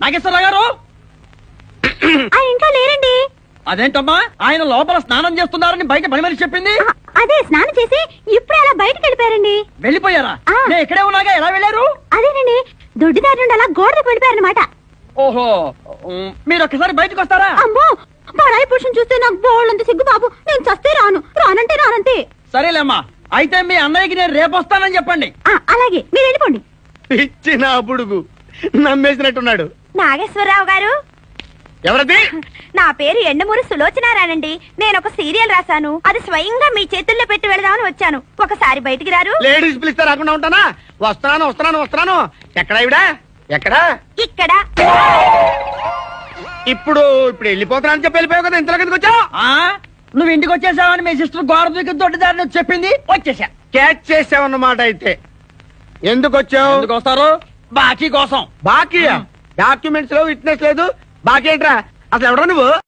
నాగేశ్వరరావు గారు ఇంకా లేరండి. అదేంటమ్మా, ఆయన లోపల స్నానం చేస్తున్నారని బయట పని మనిషి చెప్పింది. అదే స్నానం చేసి ఇప్పుడే అలా బయటకు వెళ్ళిపోయారండి. వెళ్ళిపోయారా? నేను ఇక్కడే ఉన్నాగా, ఎలా వెళ్ళారు? అదేనండి, దొడ్డిదారి నుండి అలా గోడకు వెళ్ళిపోయారనమాట. ఓహో, మీరు ఒక్కసారి బయటకు వస్తారా? అమ్మో, పరాయి పురుషుని చూస్తే నాకు బోళ్ళంత సిగ్గు బాబు. నేను చస్తే రానంటే రానంతే. సరేలేమ్మా, అయితే మీ అన్నయ్యకి నేను రేపు వస్తానని చెప్పండి. అలాగే, మీరు వెళ్ళిపోండి. ఇచ్చిన బుడుగు నమ్మేసినట్టున్నాడు. నాగేశ్వరరావు గారు, ఎవరది? నా పేరు ఎండమూరి సులోచనారానండి. నేను ఒక సీరియల్ రాశాను, అది స్వయంగా మీ చేతుల్లో పెట్టి వెళదామని వచ్చాను. ఒకసారి బయటికి రారు? లేడీస్ పిలిస్తే రాకుండా ఉంటానా? వస్తున్నాను. ఎక్కడ ఇవిడా? ఎక్కడా? ఇక్కడ. ఇప్పుడు వెళ్ళిపోతున్నా అని చెప్పి వెళ్ళిపోయావు కదా, ఇంతలో కిందకి వచ్చావు. నువ్వు ఇంటికి వచ్చేసావని మీ సిస్టర్ గోడ దూకి దొడ్డిదారిని చెప్పింది, వచ్చేసా. క్యాచ్ చేసావన్నమాట. అయితే ఎందుకు వచ్చావు? ఎందుకు వస్తారు? బాకీ కోసం. బాకీ? డాక్యుమెంట్స్ లో విట్నెస్ లేదు, బాకీ ఏంట్రా? అసలు ఎవడా నువ్వు?